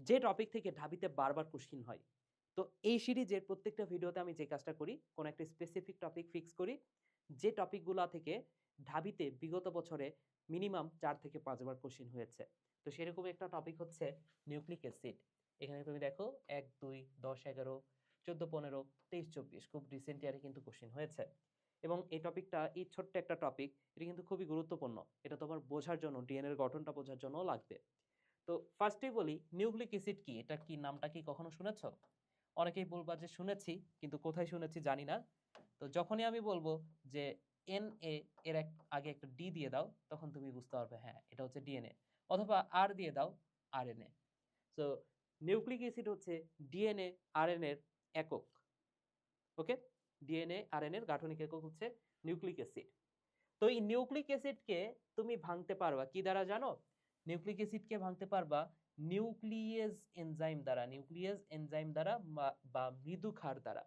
যে টপিক থেকে ঢাবিতে বারবার কোশ্চিন হয়। তো এই সিরিজের প্রত্যেকটা ভিডিওতে আমি যে কাজটা করি, কোনো একটা স্পেসিফিক টপিক ফিক্স করি, যে টপিকগুলা থেকে ঢাবিতে বিগত বছরে মিনিমাম ৪ থেকে ৫ বার কোশ্চিন হয়েছে। তো সেরকম একটা টপিক হচ্ছে নিউক্লিক অ্যাসিড। এখানে তুমি দেখো ১, ২, ১০, ১১, ১৪, ১৫, ২৩, ২৪ খুব রিসেন্ট ইয়ারে কিন্তু কোশ্চিন হয়েছে। এবং এই টপিকটা, এই ছোট্ট একটা টপিক, এটা কিন্তু খুবই গুরুত্বপূর্ণ। এটা তোমার বোঝার জন্য, ডিএনএ এর গঠনটা বোঝার জন্যও লাগবে। তো ফার্স্টেই বলি, নিউক্লিক অ্যাসিড কি? এটা কি, নামটা কি কখনো শুনেছো? অনেকেই বলবা যে শুনেছি, কিন্তু কোথায় শুনেছি জানি না। তো যখনই আমি বলবো যে NA এর আগে একটা ডি দিয়ে দাও, তখন তুমি বুঝতে পারবে হ্যাঁ এটা হচ্ছে ডিএনএ। অথবা আর দিয়ে দাও, আরএনএ। সো নিউক্লিক অ্যাসিড হচ্ছে ডিএনএ আরএনএ এর একক। ওকে, ডিএনএ আরএনএ এর গাঠনিক একক হচ্ছে নিউক্লিক অ্যাসিড। তো এই নিউক্লিক অ্যাসিডকে তুমি ভাঙতে পারবা কি দ্বারা জানো? নিউক্লিক অ্যাসিডকে ভাঙতে পারবা নিউক্লিয়েজ এনজাইম দ্বারা, নিউক্লিয়েজ এনজাইম দ্বারা বা মৃদু ক্ষার দ্বারা।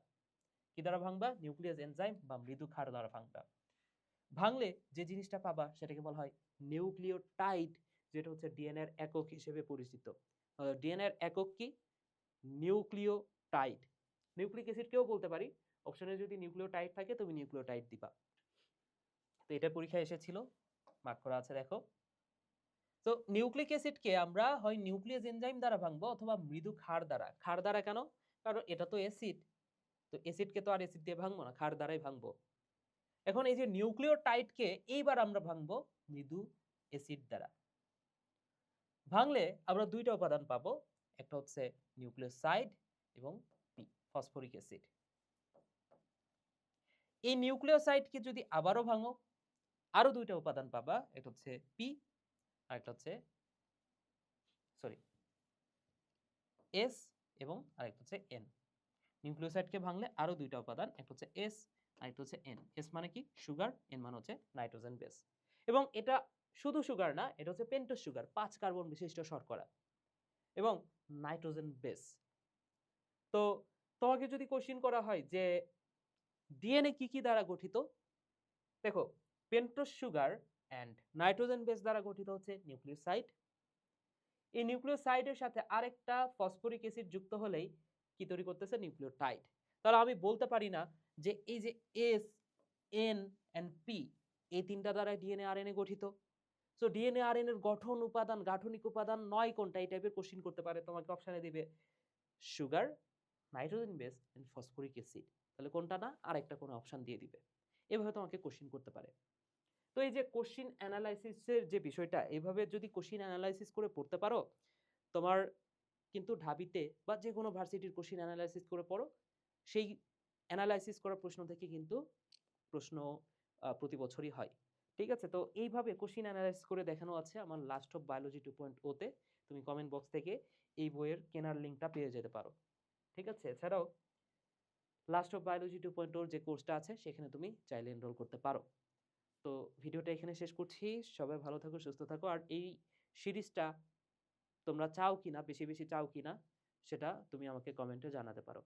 কি দ্বারা ভাঙবা? নিউক্লিয়েজ এনজাইম বা মৃদু ক্ষার দ্বারা ভাঙবা। ভাঙলে যে জিনিসটা পাবা সেটাকে বলা হয় নিউক্লিওটাইড, যেটা হচ্ছে ডিএনএ এর একক হিসেবে পরিচিত। ডিএনএ এর একক কি? নিউক্লিওটাইড। নিউক্লিক অ্যাসিড কেও বলতে পারি, অপশনে যদি নিউক্লিওটাইড থাকে তুমি নিউক্লিওটাইড দিবা। তো এটা পরীক্ষায় এসেছিল, মার্ক করা আছে দেখো। তো নিউক্লিক অ্যাসিডকে আমরা হয় নিউক্লিয়াস এনজাইম দ্বারা ভাঙবো অথবা মৃদু ক্ষার দ্বারা। ক্ষার দ্বারা কেন? কারণ এটা তো অ্যাসিড, তো অ্যাসিডকে তো আর অ্যাসিড দিয়ে ভাঙবো না, ক্ষার দ্বারাই ভাঙবো। এখন এই যে নিউক্লিওটাইডকে এইবার আমরা ভাঙবো মৃদু অ্যাসিড দ্বারা। ভাঙলে আমরা দুইটা উপাদান পাবো, একটা হচ্ছে নিউক্লিওসাইড এবং পি, ফসফরিক অ্যাসিড। এই নিউক্লিওসাইডকে যদি আবারও ভাঙো, আরো দুইটা উপাদান পাবা, একটা হচ্ছে পি আর একটা হচ্ছে এস এবং আরেকটা হচ্ছে এন। নিউক্লিওসাইডকে ভাঙলে আরো দুইটা উপাদান, একটা হচ্ছে এস আর একটা হচ্ছে এন। এস মানে কি? সুগার। এন মানে হচ্ছে নাইট্রোজেন বেস। এবং এটা শুধু সুগার না, এটা হচ্ছে পেন্টোজ সুগার, 5 কার্বন বিশিষ্ট শর্করা এবং নাইট্রোজেন বেস। তো তোমাকে যদি কোশ্চিন করা হয় যে ডিএনএ কি কি দ্বারা গঠিত, দেখো pentose sugar and nitrogen base দ্বারা গঠিত হচ্ছে নিউক্লিওসাইড। এই নিউক্লিওসাইডের সাথে আরেকটা ফসফরিক অ্যাসিড যুক্ত হলেই কি তৈরি করতেছে? নিউক্লিওটাইড। তাহলে আমি বলতে পারি না যে এই যে এস, এন এন্ড পি, এই তিনটা দ্বারা ডিএনএ আরএনএ গঠিত। সো ডিএনএ আরএনএ এর গঠন উপাদান, গাঠনিক উপাদান 9 কোনটা, এই টাইপের কোশ্চিন করতে পারে। তোমাকে অপশনে দিবে sugar, nitrogen base and phosphoric acid. তাহলে কোনটা না, আরেকটা কোনো অপশন দিয়ে দিবে। এভাবে তোমাকে কোশ্চিন করতে পারে। তো এই যে কোশ্চিন অ্যানালাইসিসের যে বিষয়টা, এভাবে যদি কোশ্চিন অ্যানালাইসিস করে পড়তে পারো, তোমার কিন্তু ঢাবিতে বা যে কোনো ভার্সিটির কোশ্চিন অ্যানালাইসিস করে পড়ো, সেই অ্যানালাইসিস করা প্রশ্ন থেকে কিন্তু প্রশ্ন প্রতি বছরই হয়। ঠিক আছে? তো এইভাবে কোশ্চিন অ্যানালাইসিস করে দেখানো আছে আমার লাস্ট অফ বায়োলজি 2.0 তে। তুমি কমেন্ট বক্স থেকে এই বইয়ের কেনার লিঙ্কটা পেয়ে যেতে পারো। ঠিক আছে? এছাড়াও লাস্ট অফ বায়োলজি 2.0 যে কোর্সটা আছে সেখানে তুমি চাইলে এনরোল করতে পারো। তো ভিডিওটা এখানে শেষ করছি। সবাই ভালো থাকো, সুস্থ থাকো। আর এই সিরিজটা তোমরা চাও কিনা, বেশি বেশি চাও কিনা, সেটা তুমি আমাকে কমেন্টে জানাতে পারো।